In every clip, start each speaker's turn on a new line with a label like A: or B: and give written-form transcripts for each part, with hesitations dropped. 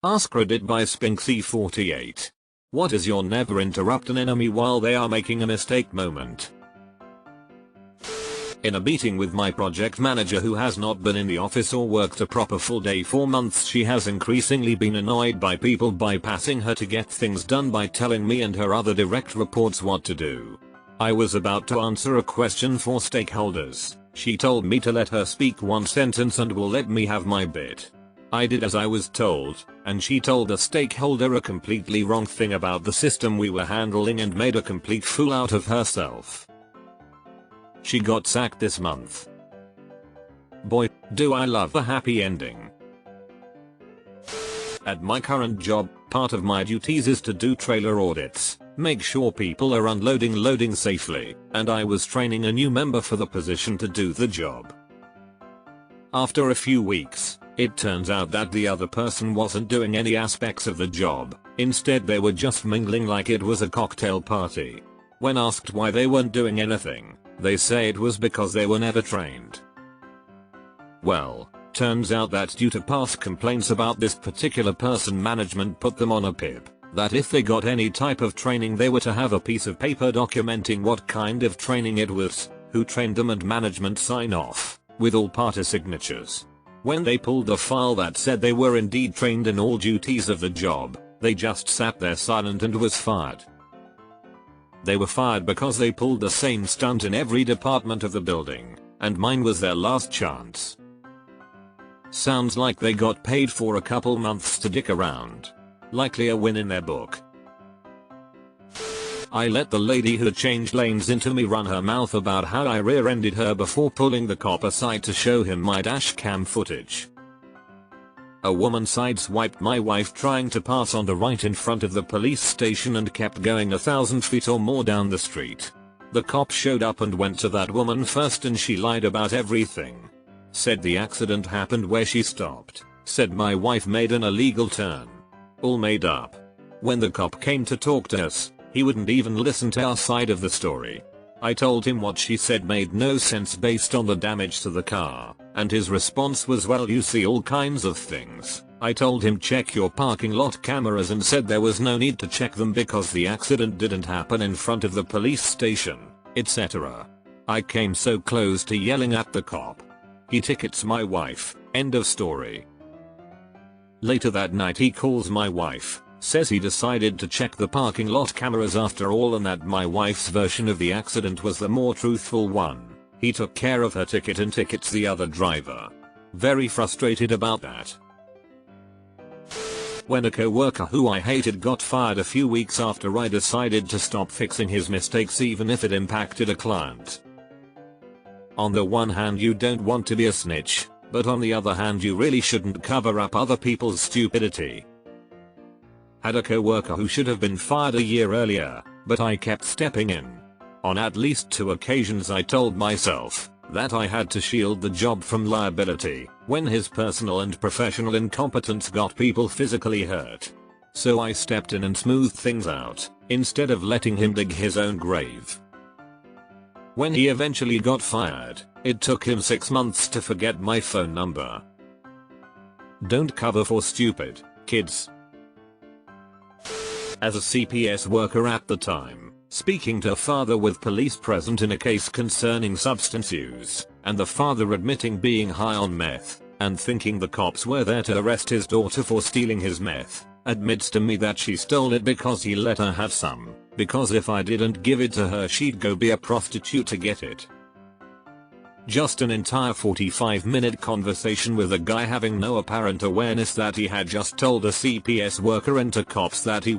A: Ask Reddit by Spinksy48. What is your never interrupt an enemy while they are making a mistake moment? In a meeting with my project manager who has not been in the office or worked a proper full day for months, she has increasingly been annoyed by people bypassing her to get things done by telling me and her other direct reports what to do. I was about to answer a question for stakeholders. She told me to let her speak one sentence and will let me have my bit. I did as I was told, and she told the stakeholder a completely wrong thing about the system we were handling and made a complete fool out of herself. She got sacked this month. Boy, do I love a happy ending. At my current job, part of my duties is to do trailer audits, make sure people are loading safely, and I was training a new member for the position to do the job. After a few weeks, it turns out that the other person wasn't doing any aspects of the job. Instead, they were just mingling like it was a cocktail party. When asked why they weren't doing anything, they say it was because they were never trained. Well, turns out that due to past complaints about this particular person, management put them on a PIP, that if they got any type of training they were to have a piece of paper documenting what kind of training it was, who trained them, and management sign off, with all party signatures. When they pulled the file that said they were indeed trained in all duties of the job, they just sat there silent and was fired. They were fired because they pulled the same stunt in every department of the building, and mine was their last chance. Sounds like they got paid for a couple months to dick around. Likely a win in their book. I let the lady who changed lanes into me run her mouth about how I rear-ended her before pulling the cop aside to show him my dashcam footage. A woman sideswiped my wife trying to pass on the right in front of the police station and kept going 1,000 feet or more down the street. The cop showed up and went to that woman first, and she lied about everything. Said the accident happened where she stopped. Said my wife made an illegal turn. All made up. When the cop came to talk to us, he wouldn't even listen to our side of the story. I told him what she said made no sense based on the damage to the car, and his response was, well, you see all kinds of things. I told him check your parking lot cameras and said there was no need to check them because the accident didn't happen in front of the police station, etc. I came so close to yelling at the cop. He tickets my wife, end of story. Later that night he calls my wife, says he decided to check the parking lot cameras after all and that my wife's version of the accident was the more truthful one. He took care of her ticket and tickets the other driver. Very frustrated about that. When a coworker who I hated got fired a few weeks after I decided to stop fixing his mistakes even if it impacted a client. On the one hand, you don't want to be a snitch, but on the other hand you really shouldn't cover up other people's stupidity. Had a coworker who should have been fired a year earlier, but I kept stepping in. On at least 2 occasions I told myself that I had to shield the job from liability when his personal and professional incompetence got people physically hurt. So I stepped in and smoothed things out, instead of letting him dig his own grave. When he eventually got fired, it took him 6 months to forget my phone number. Don't cover for stupid, kids. As a CPS worker at the time, speaking to a father with police present in a case concerning substance use, and the father admitting being high on meth, and thinking the cops were there to arrest his daughter for stealing his meth, admits to me that she stole it because he let her have some, because if I didn't give it to her she'd go be a prostitute to get it. Just an entire 45-minute conversation with a guy having no apparent awareness that he had just told a CPS worker and to cops that he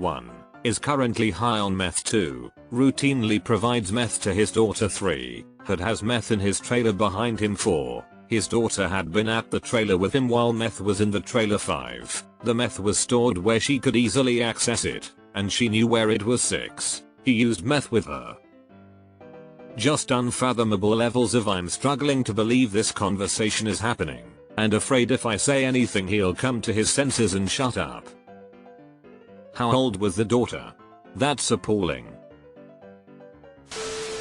A: is currently high on meth 2, routinely provides meth to his daughter 3, has meth in his trailer behind him 4, his daughter had been at the trailer with him while meth was in the trailer 5, the meth was stored where she could easily access it, and she knew where it was 6, he used meth with her. Just unfathomable levels of I'm struggling to believe this conversation is happening, and afraid if I say anything he'll come to his senses and shut up. How old was the daughter? That's appalling.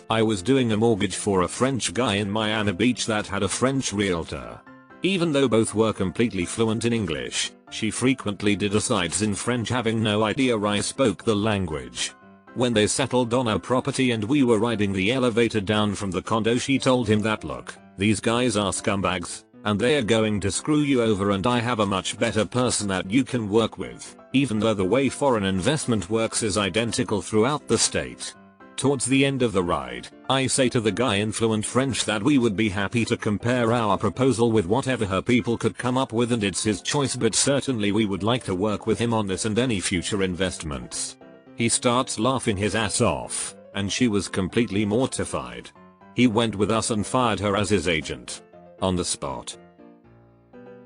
A: I was doing a mortgage for a French guy in Miami Beach that had a French realtor. Even though both were completely fluent in English, She frequently did asides in French, having no idea I spoke the language. When they settled on our property and we were riding the elevator down from the condo, she told him that, look, these guys are scumbags, and they're going to screw you over, and I have a much better person that you can work with, even though the way foreign investment works is identical throughout the state. Towards the end of the ride, I say to the guy in fluent French that we would be happy to compare our proposal with whatever her people could come up with, and it's his choice, but certainly we would like to work with him on this and any future investments. He starts laughing his ass off, and she was completely mortified. He went with us and fired her as his agent. On the spot.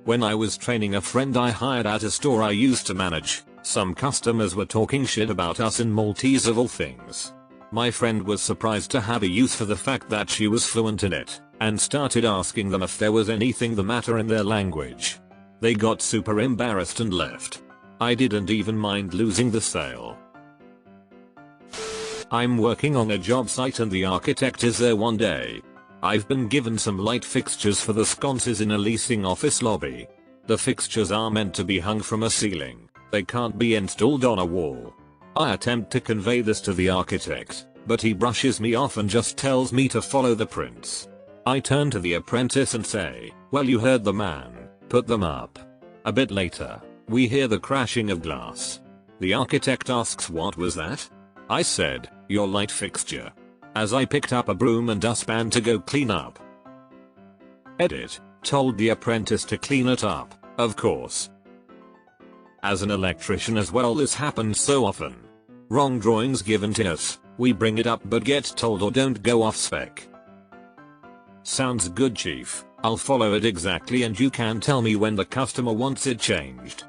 A: When I was training a friend I hired at a store I used to manage, some customers were talking shit about us in Maltese of all things. My friend was surprised to have a use for the fact that she was fluent in it, and started asking them if there was anything the matter in their language. They got super embarrassed and left. I didn't even mind losing the sale. I'm working on a job site and the architect is there one day. I've been given some light fixtures for the sconces in a leasing office lobby. The fixtures are meant to be hung from a ceiling. They can't be installed on a wall. I attempt to convey this to the architect, but he brushes me off and just tells me to follow the prints. I turn to the apprentice and say, well, you heard the man, put them up. A bit later, we hear the crashing of glass. The architect asks, what was that? I said, your light fixture. As I picked up a broom and dustpan to go clean up. Edit, told the apprentice to clean it up, of course. As an electrician as well, this happens so often. Wrong drawings given to us, we bring it up but get told or don't go off spec. Sounds good, chief, I'll follow it exactly and you can tell me when the customer wants it changed.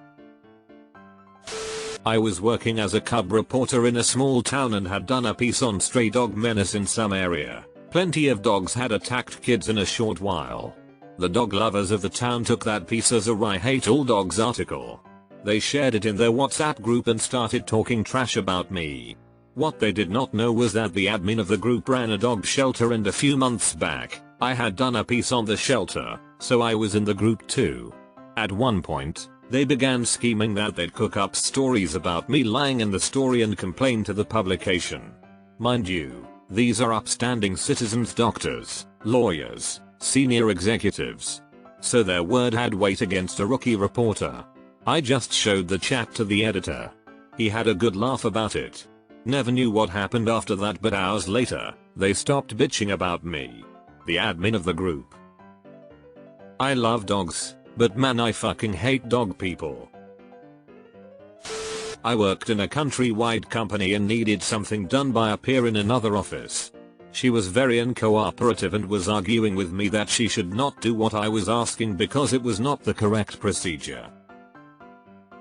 A: I was working as a cub reporter in a small town and had done a piece on stray dog menace in some area. Plenty of dogs had attacked kids in a short while. The dog lovers of the town took that piece as a I hate all dogs article. They shared it in their WhatsApp group and started talking trash about me. What they did not know was that the admin of the group ran a dog shelter, and a few months back, I had done a piece on the shelter, so I was in the group too. At one point, they began scheming that they'd cook up stories about me lying in the story and complain to the publication. Mind you, these are upstanding citizens, doctors, lawyers, senior executives. So their word had weight against a rookie reporter. I just showed the chat to the editor. He had a good laugh about it. Never knew what happened after that, but hours later, they stopped bitching about me. The admin of the group. I love dogs, but man, I fucking hate dog people. I worked in a countrywide company and needed something done by a peer in another office. She was very uncooperative and was arguing with me that she should not do what I was asking because it was not the correct procedure.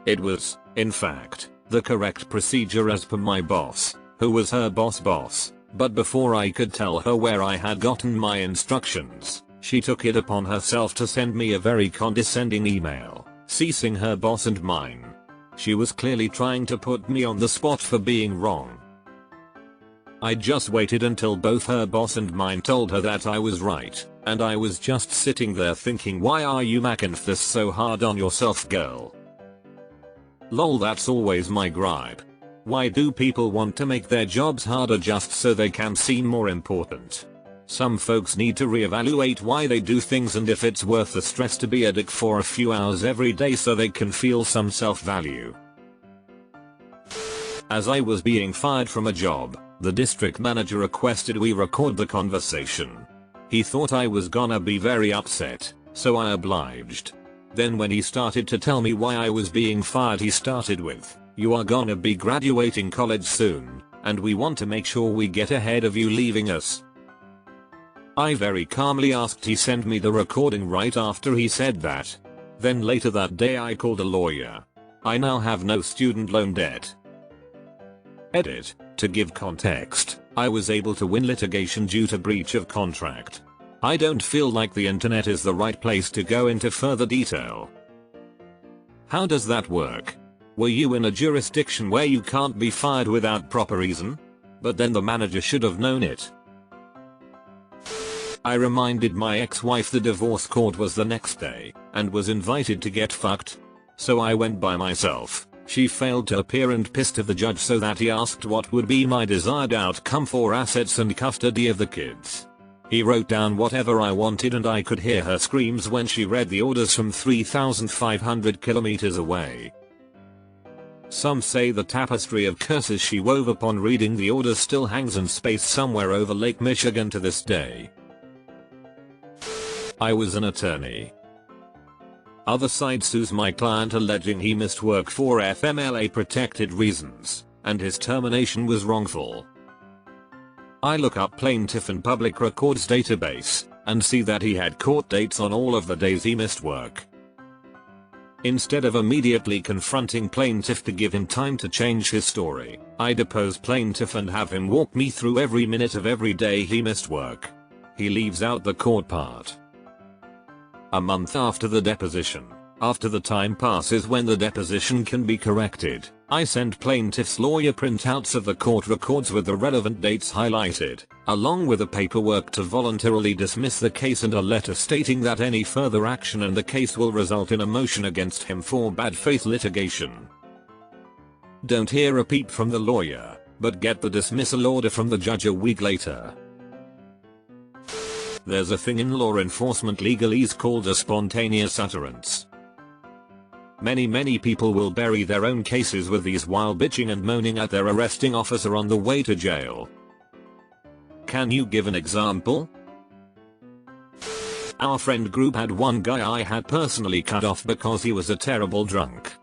A: It was, in fact, the correct procedure as per my boss, who was her boss, but before I could tell her where I had gotten my instructions, she took it upon herself to send me a very condescending email, ceasing her boss and mine. She was clearly trying to put me on the spot for being wrong. I just waited until both her boss and mine told her that I was right, and I was just sitting there thinking, why are you making this so hard on yourself, girl? Lol, that's always my gripe. Why do people want to make their jobs harder just so they can seem more important? Some folks need to reevaluate why they do things and if it's worth the stress to be a dick for a few hours every day so they can feel some self-value. As I was being fired from a job, the district manager requested we record the conversation. He thought I was gonna be very upset, so I obliged. Then when he started to tell me why I was being fired, he started with, "You are gonna be graduating college soon, and we want to make sure we get ahead of you leaving us." I very calmly asked he send me the recording right after he said that. Then later that day I called a lawyer. I now have no student loan debt. Edit, to give context, I was able to win litigation due to breach of contract. I don't feel like the internet is the right place to go into further detail. How does that work? Were you in a jurisdiction where you can't be fired without proper reason? But then the manager should have known it. I reminded my ex-wife the divorce court was the next day, and was invited to get fucked. So I went by myself. She failed to appear and pissed off the judge so that he asked what would be my desired outcome for assets and custody of the kids. He wrote down whatever I wanted and I could hear her screams when she read the orders from 3,500 kilometers away. Some say the tapestry of curses she wove upon reading the orders still hangs in space somewhere over Lake Michigan to this day. I was an attorney. Other side sues my client alleging he missed work for FMLA protected reasons, and his termination was wrongful. I look up plaintiff in public records database, and see that he had court dates on all of the days he missed work. Instead of immediately confronting plaintiff to give him time to change his story, I depose plaintiff and have him walk me through every minute of every day he missed work. He leaves out the court part. A month after the deposition, after the time passes when the deposition can be corrected, I send plaintiff's lawyer printouts of the court records with the relevant dates highlighted, along with the paperwork to voluntarily dismiss the case and a letter stating that any further action in the case will result in a motion against him for bad faith litigation. Don't hear a peep from the lawyer, but get the dismissal order from the judge a week later. There's a thing in law enforcement legalese called a spontaneous utterance. Many people will bury their own cases with these while bitching and moaning at their arresting officer on the way to jail. Can you give an example? Our friend group had one guy I had personally cut off because he was a terrible drunk.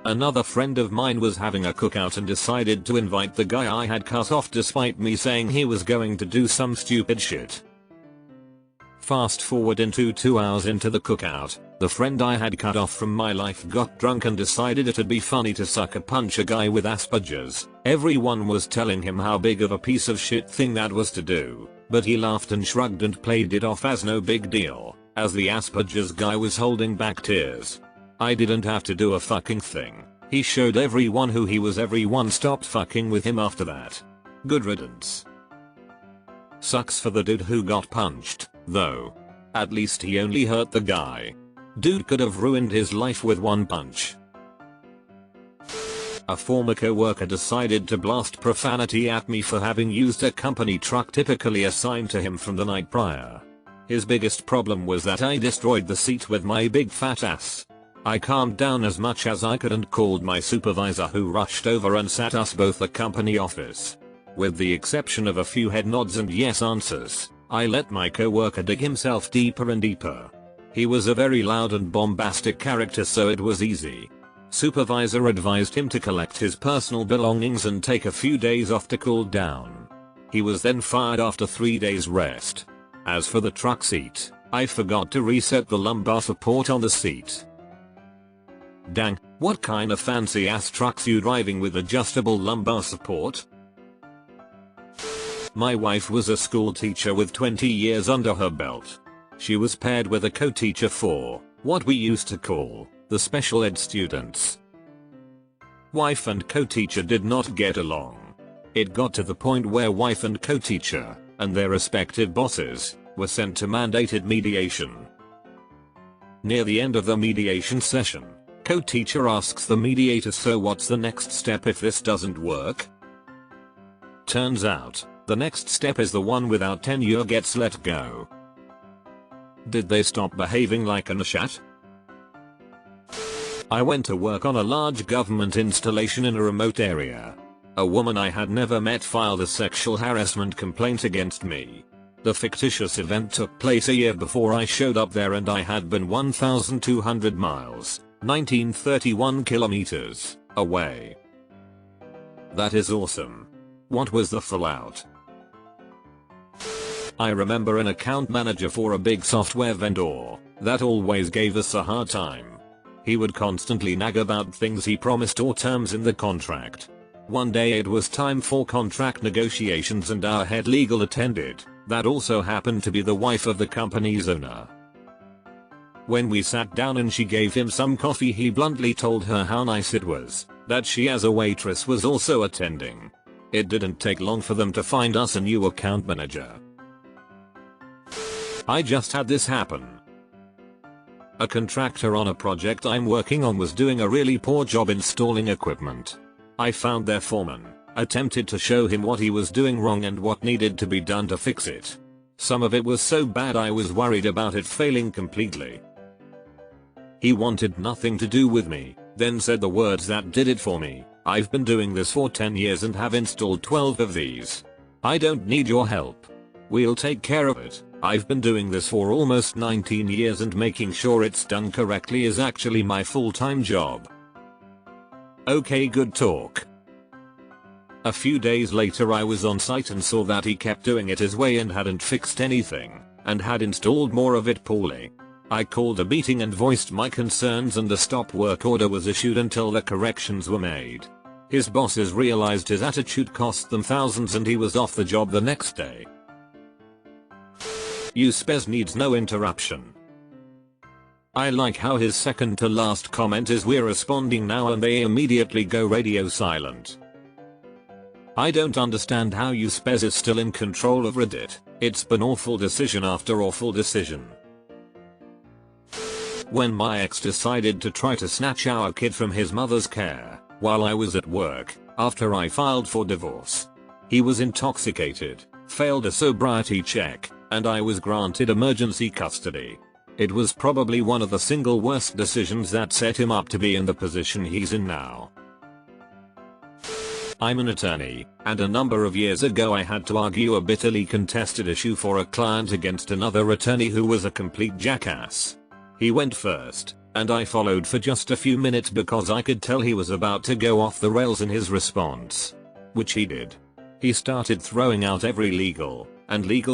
A: Another friend of mine was having a cookout and decided to invite the guy I had cut off despite me saying he was going to do some stupid shit. Fast forward into 2 hours into the cookout, the friend I had cut off from my life got drunk and decided it'd be funny to sucker punch a guy with Asperger's. Everyone was telling him how big of a piece of shit thing that was to do, but he laughed and shrugged and played it off as no big deal, as the Asperger's guy was holding back tears. I didn't have to do a fucking thing. He showed everyone who he was. Everyone stopped fucking with him after that. Good riddance. Sucks for the dude who got punched, though. At least he only hurt the guy. Dude could have ruined his life with one punch. A former coworker decided to blast profanity at me for having used a company truck typically assigned to him from the night prior. His biggest problem was that I destroyed the seat with my big fat ass. I calmed down as much as I could and called my supervisor, who rushed over and sat us both the company office. With the exception of a few head nods and yes answers, I let my coworker dig himself deeper and deeper. He was a very loud and bombastic character, so it was easy. Supervisor advised him to collect his personal belongings and take a few days off to cool down. He was then fired after 3 days rest. As for the truck seat, I forgot to reset the lumbar support on the seat. Dang, what kind of fancy ass trucks you driving with adjustable lumbar support? My wife was a school teacher with 20 years under her belt. She was paired with a co-teacher for what we used to call the special ed students. Wife and co-teacher did not get along. It got to the point where wife and co-teacher, and their respective bosses, were sent to mandated mediation. Near the end of the mediation session, co-teacher asks the mediator, so what's the next step if this doesn't work? Turns out, the next step is the one without tenure gets let go. Did they stop behaving like an ashat? I went to work on a large government installation in a remote area. A woman I had never met filed a sexual harassment complaint against me. The fictitious event took place a year before I showed up there, and I had been 1,200 miles. 1931 kilometers away. That is awesome. What was the fallout? I remember an account manager for a big software vendor that always gave us a hard time. He would constantly nag about things he promised or terms in the contract. One day it was time for contract negotiations and our head legal attended, that also happened to be the wife of the company's owner. When we sat down and she gave him some coffee, he bluntly told her how nice it was that she as a waitress was also attending. It didn't take long for them to find us a new account manager. I just had this happen. A contractor on a project I'm working on was doing a really poor job installing equipment. I found their foreman, attempted to show him what he was doing wrong and what needed to be done to fix it. Some of it was so bad I was worried about it failing completely. He wanted nothing to do with me, then said the words that did it for me. I've been doing this for 10 years and have installed 12 of these. I don't need your help. We'll take care of it. I've been doing this for almost 19 years and making sure it's done correctly is actually my full-time job. Okay, good talk. A few days later I was on site and saw that he kept doing it his way and hadn't fixed anything, and had installed more of it poorly. I called a meeting and voiced my concerns and a stop work order was issued until the corrections were made. His bosses realized his attitude cost them thousands and he was off the job the next day. You spez needs no interruption. I like how his second to last comment is we're responding now and they immediately go radio silent. I don't understand how you spez is still in control of Reddit. It's been awful decision after awful decision. When my ex decided to try to snatch our kid from his mother's care, while I was at work, after I filed for divorce. He was intoxicated, failed a sobriety check, and I was granted emergency custody. It was probably one of the single worst decisions that set him up to be in the position he's in now. I'm an attorney, and a number of years ago I had to argue a bitterly contested issue for a client against another attorney who was a complete jackass. He went first, and I followed for just a few minutes because I could tell he was about to go off the rails in his response. Which he did. He started throwing out every legal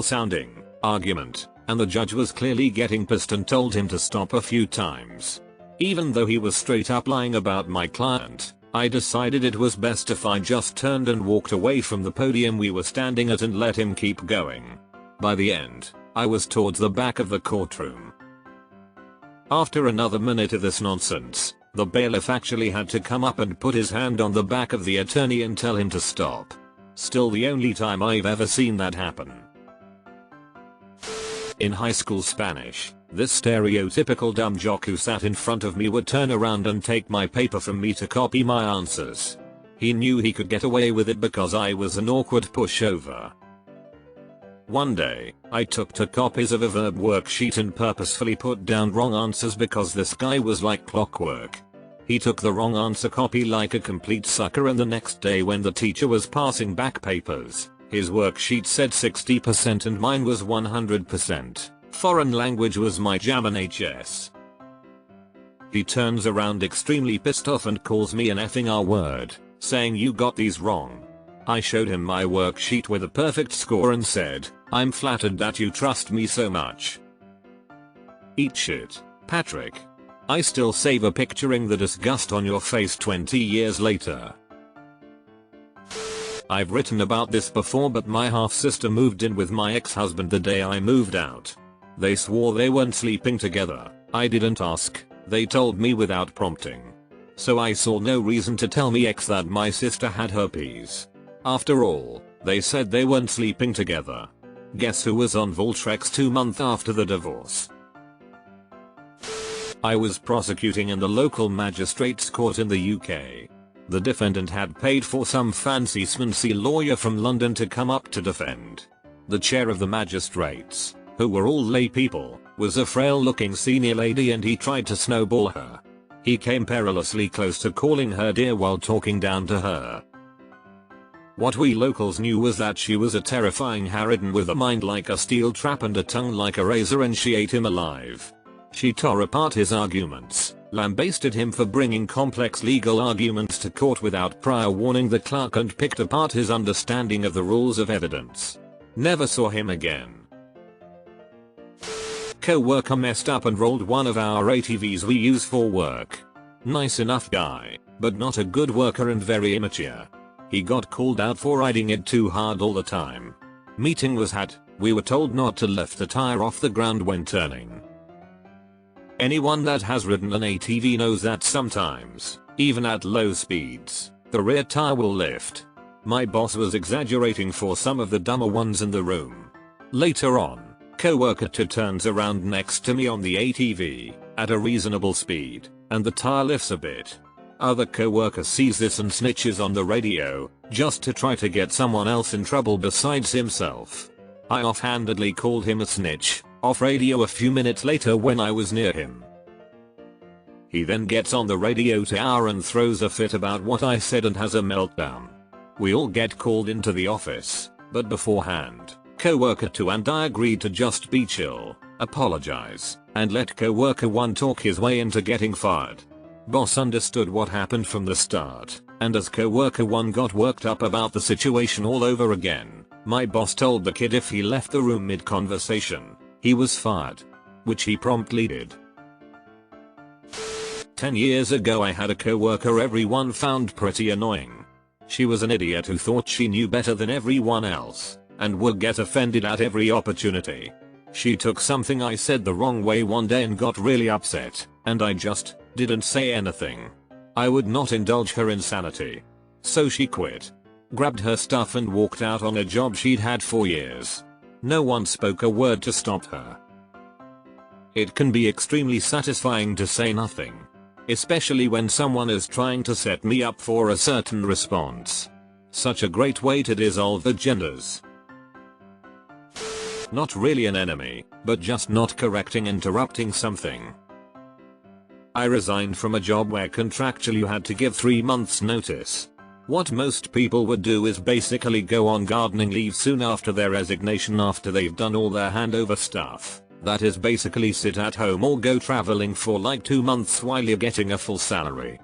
A: sounding argument, and the judge was clearly getting pissed and told him to stop a few times. Even though he was straight up lying about my client, I decided it was best if I just turned and walked away from the podium we were standing at and let him keep going. By the end, I was towards the back of the courtroom. After another minute of this nonsense, the bailiff actually had to come up and put his hand on the back of the attorney and tell him to stop. Still the only time I've ever seen that happen. In high school Spanish, this stereotypical dumb jock who sat in front of me would turn around and take my paper from me to copy my answers. He knew he could get away with it because I was an awkward pushover. One day, I took 2 copies of a verb worksheet and purposefully put down wrong answers because this guy was like clockwork. He took the wrong answer copy like a complete sucker, and the next day when the teacher was passing back papers, his worksheet said 60% and mine was 100%. Foreign language was my jam and HS. He turns around extremely pissed off and calls me an effing R word, saying you got these wrong. I showed him my worksheet with a perfect score and said, I'm flattered that you trust me so much. Eat shit, Patrick. I still savor picturing the disgust on your face 20 years later. I've written about this before, but my half-sister moved in with my ex-husband the day I moved out. They swore they weren't sleeping together. I didn't ask, they told me without prompting. So I saw no reason to tell me ex that my sister had herpes. After all, they said they weren't sleeping together. Guess who was on Voltrex 2 months after the divorce? I was prosecuting in the local magistrates court in the UK. The defendant had paid for some fancy smancy lawyer from London to come up to defend. The chair of the magistrates, who were all lay people, was a frail looking senior lady and he tried to snowball her. He came perilously close to calling her dear while talking down to her. What we locals knew was that she was a terrifying harridan with a mind like a steel trap and a tongue like a razor, and she ate him alive. She tore apart his arguments, lambasted him for bringing complex legal arguments to court without prior warning the clerk, and picked apart his understanding of the rules of evidence. Never saw him again. Co-worker messed up and rolled one of our ATVs we use for work. Nice enough guy, but not a good worker and very immature. He got called out for riding it too hard all the time. Meeting was had, we were told not to lift the tire off the ground when turning. Anyone that has ridden an ATV knows that sometimes, even at low speeds, the rear tire will lift. My boss was exaggerating for some of the dumber ones in the room. Later on, co-worker turns around next to me on the ATV at a reasonable speed, and the tire lifts a bit. Other co-worker sees this and snitches on the radio, just to try to get someone else in trouble besides himself. I offhandedly called him a snitch, off radio a few minutes later when I was near him. He then gets on the radio to hour and throws a fit about what I said and has a meltdown. We all get called into the office, but beforehand, co-worker 2 and I agreed to just be chill, apologize, and let co-worker 1 talk his way into getting fired. Boss understood what happened from the start, and as co-worker 1 got worked up about the situation all over again, my boss told the kid if he left the room mid-conversation, he was fired. Which he promptly did. 10 years ago I had a co-worker everyone found pretty annoying. She was an idiot who thought she knew better than everyone else, and would get offended at every opportunity. She took something I said the wrong way one day and got really upset, and I just didn't say anything. I would not indulge her insanity. So she quit, grabbed her stuff and walked out on a job she'd had for years. No one spoke a word to stop her. It can be extremely satisfying to say nothing, especially when someone is trying to set me up for a certain response. Such a great way to dissolve agendas. Not really an enemy, but just not correcting interrupting something. I resigned from a job where contractually you had to give 3 months notice. What most people would do is basically go on gardening leave soon after their resignation after they've done all their handover stuff. That is basically sit at home or go traveling for like 2 months while you're getting a full salary.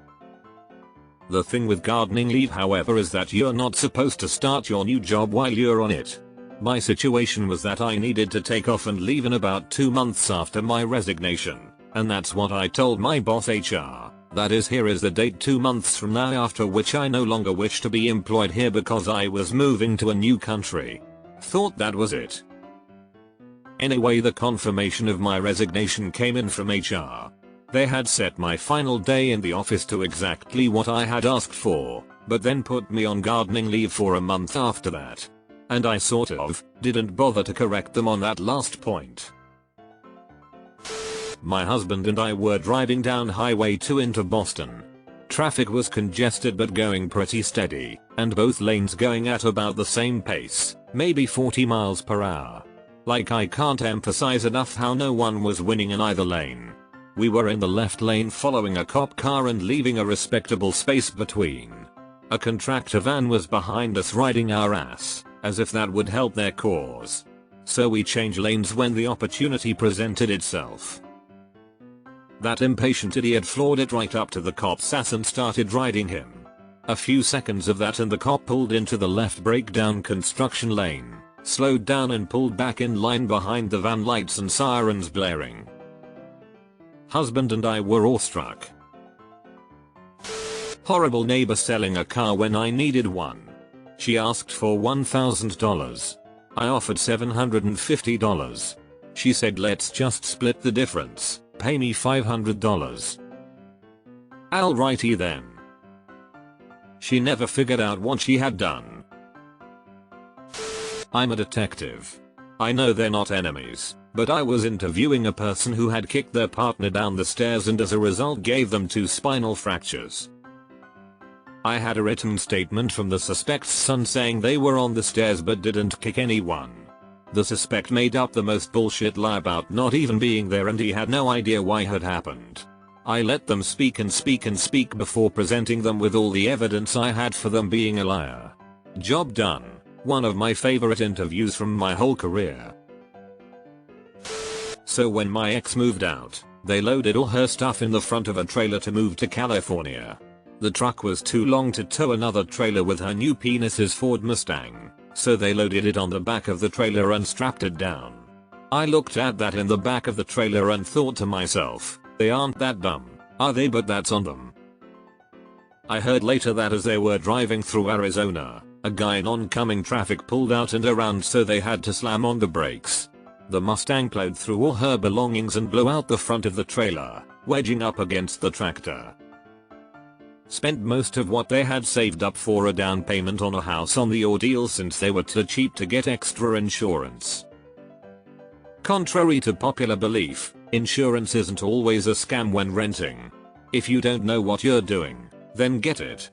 A: The thing with gardening leave however is that you're not supposed to start your new job while you're on it. My situation was that I needed to take off and leave in about 2 months after my resignation, and that's what I told my boss HR. That is, here is the date 2 months from now after which I no longer wish to be employed here because I was moving to a new country. Thought that was it. Anyway, the confirmation of my resignation came in from HR. They had set my final day in the office to exactly what I had asked for, but then put me on gardening leave for a month after that. And I sort of didn't bother to correct them on that last point. My husband and I were driving down Highway 2 into Boston. Traffic was congested but going pretty steady, and both lanes going at about the same pace, maybe 40 miles per hour. Like, I can't emphasize enough how no one was winning in either lane. We were in the left lane following a cop car and leaving a respectable space between. A contractor van was behind us riding our ass, as if that would help their cause. So we changed lanes when the opportunity presented itself. That impatient idiot floored it right up to the cop's ass and started riding him. A few seconds of that and the cop pulled into the left breakdown construction lane, slowed down and pulled back in line behind the van, lights and sirens blaring. Husband and I were awestruck. Horrible neighbor selling a car when I needed one. She asked for $1,000. I offered $750. She said let's just split the difference, pay me $500. Alrighty then. She never figured out what she had done. I'm a detective. I know they're not enemies, but I was interviewing a person who had kicked their partner down the stairs and as a result gave them 2 spinal fractures. I had a written statement from the suspect's son saying they were on the stairs but didn't kick anyone. The suspect made up the most bullshit lie about not even being there and he had no idea why it had happened. I let them speak and speak and speak before presenting them with all the evidence I had for them being a liar. Job done. One of my favorite interviews from my whole career. So when my ex moved out, they loaded all her stuff in the front of a trailer to move to California. The truck was too long to tow another trailer with her new penis's Ford Mustang, so they loaded it on the back of the trailer and strapped it down. I looked at that in the back of the trailer and thought to myself, they aren't that dumb, are they? But that's on them. I heard later that as they were driving through Arizona, a guy in oncoming traffic pulled out and around so they had to slam on the brakes. The Mustang plowed through all her belongings and blew out the front of the trailer, wedging up against the tractor. Spent most of what they had saved up for a down payment on a house on the ordeal since they were too cheap to get extra insurance. Contrary to popular belief, Insurance isn't always a scam when renting. If you don't know what you're doing, then get it.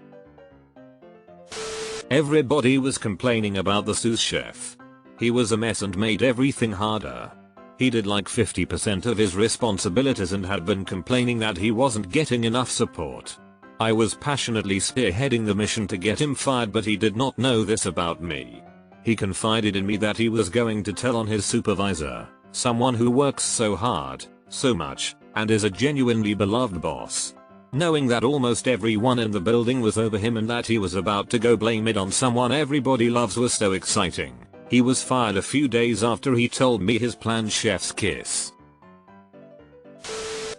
A: Everybody was complaining about the sous chef. He was a mess and made everything harder. He did like 50% of his responsibilities and had been complaining that he wasn't getting enough support. I was passionately spearheading the mission to get him fired, but he did not know this about me. He confided in me that he was going to tell on his supervisor, someone who works so hard, so much, and is a genuinely beloved boss. Knowing that almost everyone in the building was over him and that he was about to go blame it on someone everybody loves was so exciting. He was fired a few days after he told me his planned chef's kiss.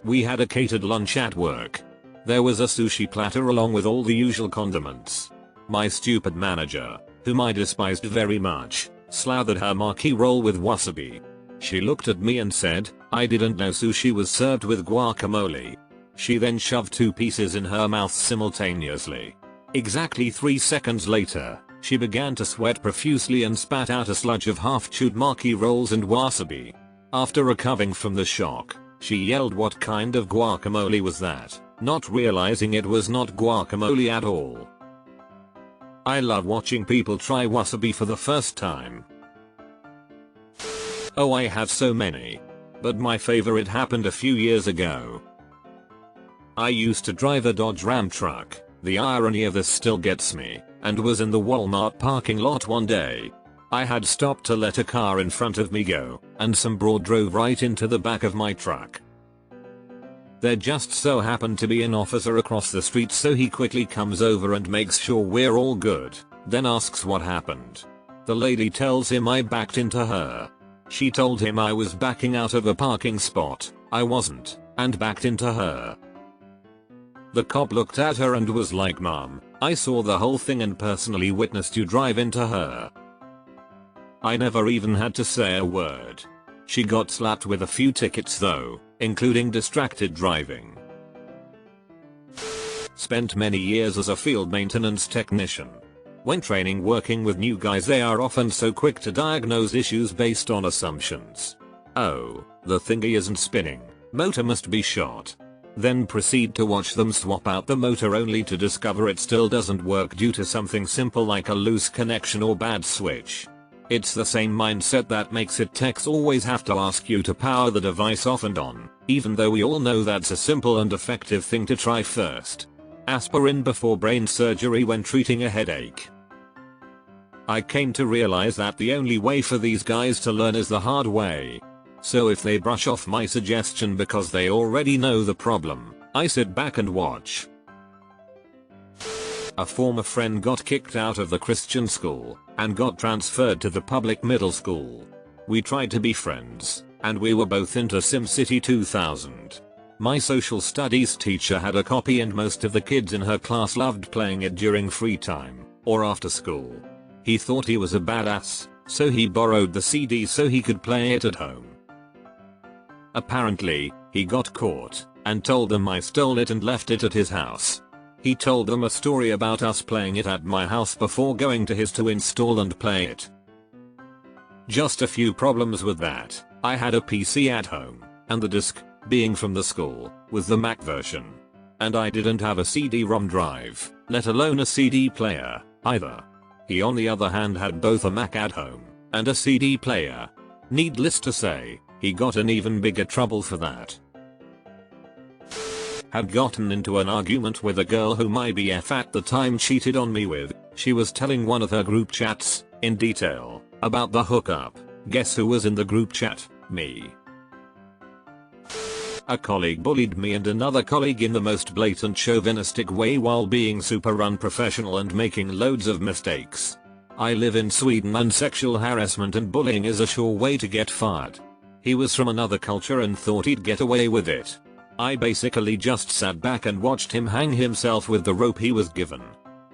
A: We had a catered lunch at work. There was a sushi platter along with all the usual condiments. My stupid manager, whom I despised very much, slathered her maki roll with wasabi. She looked at me and said, "I didn't know sushi was served with guacamole." She then shoved 2 pieces in her mouth simultaneously. Exactly 3 seconds later, she began to sweat profusely and spat out a sludge of half-chewed maki rolls and wasabi. After recovering from the shock, she yelled what kind of guacamole was that, not realizing it was not guacamole at all. I love watching people try wasabi for the first time. Oh, I have so many. But my favorite happened a few years ago. I used to drive a Dodge Ram truck, the irony of this still gets me, and was in the Walmart parking lot one day. I had stopped to let a car in front of me go, and some broad drove right into the back of my truck. There just so happened to be an officer across the street, so he quickly comes over and makes sure we're all good, then asks what happened. The lady tells him I backed into her. She told him I was backing out of a parking spot. I wasn't, and backed into her. The cop looked at her and was like, "Mom, I saw the whole thing and personally witnessed you drive into her." I never even had to say a word. She got slapped with a few tickets though, including distracted driving. Spent many years as a field maintenance technician. When training working with new guys, they are often so quick to diagnose issues based on assumptions. Oh, the thingy isn't spinning, motor must be shot. Then proceed to watch them swap out the motor only to discover it still doesn't work due to something simple like a loose connection or bad switch. It's the same mindset that makes it techs always have to ask you to power the device off and on, even though we all know that's a simple and effective thing to try first. Aspirin before brain surgery when treating a headache. I came to realize that the only way for these guys to learn is the hard way. So if they brush off my suggestion because they already know the problem, I sit back and watch. A former friend got kicked out of the Christian school and got transferred to the public middle school. We tried to be friends, and we were both into SimCity 2000. My social studies teacher had a copy and most of the kids in her class loved playing it during free time or after school. He thought he was a badass, so he borrowed the CD so he could play it at home. Apparently, he got caught and told them I stole it and left it at his house. He told them a story about us playing it at my house before going to his to install and play it. Just a few problems with that. I had a PC at home, and the disc, being from the school, was the Mac version. And I didn't have a CD-ROM drive, let alone a CD player, either. He on the other hand had both a Mac at home and a CD player. Needless to say, he got in even bigger trouble for that. Had gotten into an argument with a girl who my BF at the time cheated on me with. She was telling one of her group chats, in detail, about the hookup. Guess who was in the group chat? Me. A colleague bullied me and another colleague in the most blatant chauvinistic way while being super unprofessional and making loads of mistakes. I live in Sweden and sexual harassment and bullying is a sure way to get fired. He was from another culture and thought he'd get away with it. I basically just sat back and watched him hang himself with the rope he was given.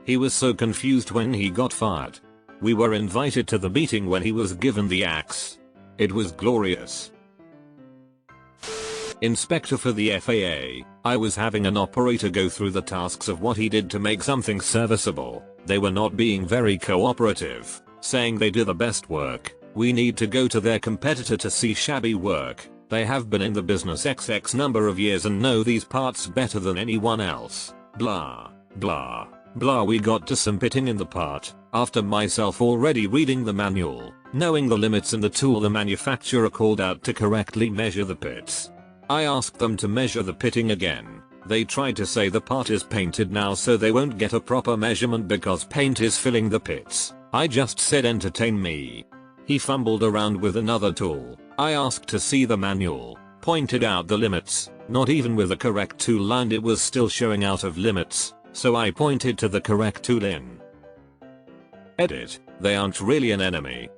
A: He was so confused when he got fired. We were invited to the meeting when he was given the axe. It was glorious. Inspector for the FAA, I was having an operator go through the tasks of what he did to make something serviceable. They were not being very cooperative, saying they do the best work. We need to go to their competitor to see shabby work. They have been in the business XX number of years and know these parts better than anyone else. Blah, blah, blah. We got to some pitting in the part, after myself already reading the manual, knowing the limits and the tool the manufacturer called out to correctly measure the pits. I asked them to measure the pitting again. They tried to say the part is painted now so they won't get a proper measurement because paint is filling the pits. I just said entertain me. He fumbled around with another tool. I asked to see the manual, pointed out the limits, not even with the correct tool and it was still showing out of limits, so I pointed to the correct tool in. Edit, they aren't really an enemy.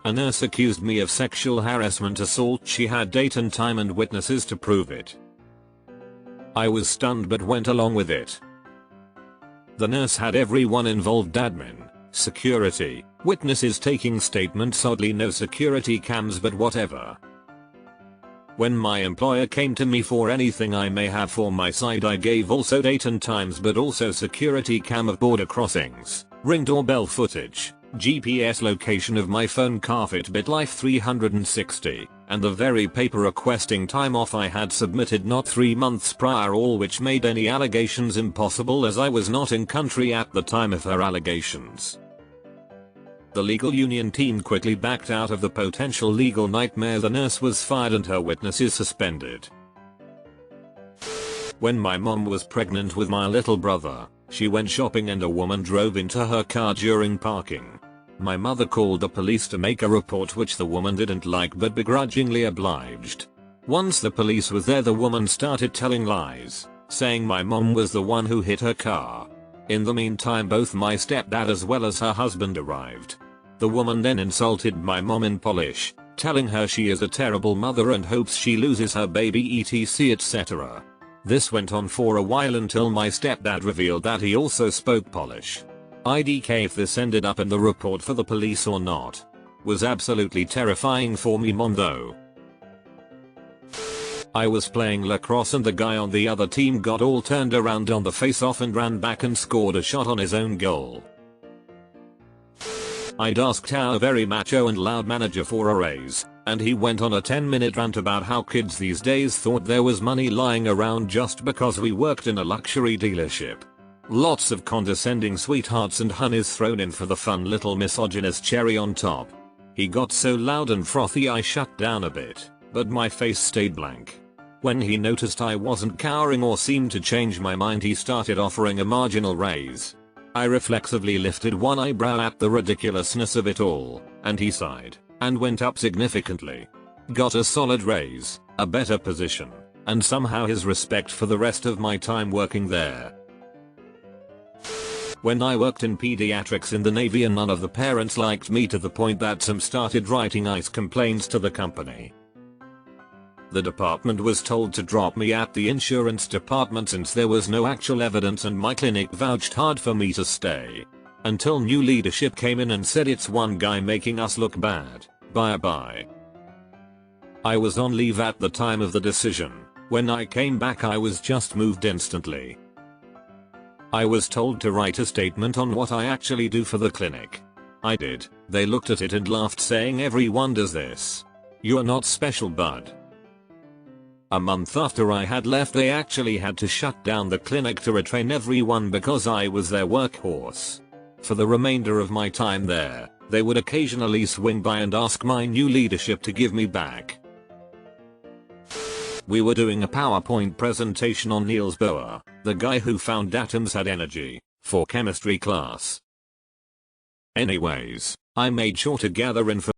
A: A nurse accused me of sexual harassment assault. She had date and time and witnesses to prove it. I was stunned but went along with it. The nurse had everyone involved: admin, security, witnesses taking statements. Oddly no security cams, but whatever. When my employer came to me for anything I may have for my side, I gave also date and times but also security cam of border crossings, ring doorbell footage, GPS location of my phone, car, Fitbit Life 360, and the very paper requesting time off I had submitted not 3 months prior, all which made any allegations impossible as I was not in country at the time of her allegations. The legal union team quickly backed out of the potential legal nightmare. The nurse was fired and her witnesses suspended. When my mom was pregnant with my little brother, she went shopping and a woman drove into her car during parking. My mother called the police to make a report, which the woman didn't like but begrudgingly obliged. Once the police was there, the woman started telling lies, saying my mom was the one who hit her car. In the meantime, both my stepdad as well as her husband arrived. The woman then insulted my mom in Polish, telling her she is a terrible mother and hopes she loses her baby etc etc. This went on for a while until my stepdad revealed that he also spoke Polish. IDK if this ended up in the report for the police or not. Was absolutely terrifying for me mom though. I was playing lacrosse and the guy on the other team got all turned around on the face-off and ran back and scored a shot on his own goal. I'd asked our very macho and loud manager for a raise, and he went on a 10-minute rant about how kids these days thought there was money lying around just because we worked in a luxury dealership. Lots of condescending sweethearts and honeys thrown in for the fun little misogynist cherry on top. He got so loud and frothy I shut down a bit, but my face stayed blank. When he noticed I wasn't cowering or seemed to change my mind, he started offering a marginal raise. I reflexively lifted one eyebrow at the ridiculousness of it all, and he sighed, and went up significantly. Got a solid raise, a better position, and somehow his respect for the rest of my time working there. When I worked in pediatrics in the Navy, and none of the parents liked me to the point that some started writing ICE complaints to the company. The department was told to drop me at the insurance department since there was no actual evidence and my clinic vouched hard for me to stay. Until new leadership came in and said it's one guy making us look bad, bye. I was on leave at the time of the decision. When I came back I was just moved instantly. I was told to write a statement on what I actually do for the clinic. I did. They looked at it and laughed, saying everyone does this. You're not special, bud. A month after I had left, they actually had to shut down the clinic to retrain everyone because I was their workhorse. For the remainder of my time there, they would occasionally swing by and ask my new leadership to give me back. We were doing a PowerPoint presentation on Niels Bohr, the guy who found atoms had energy, for chemistry class. Anyways, I made sure to gather information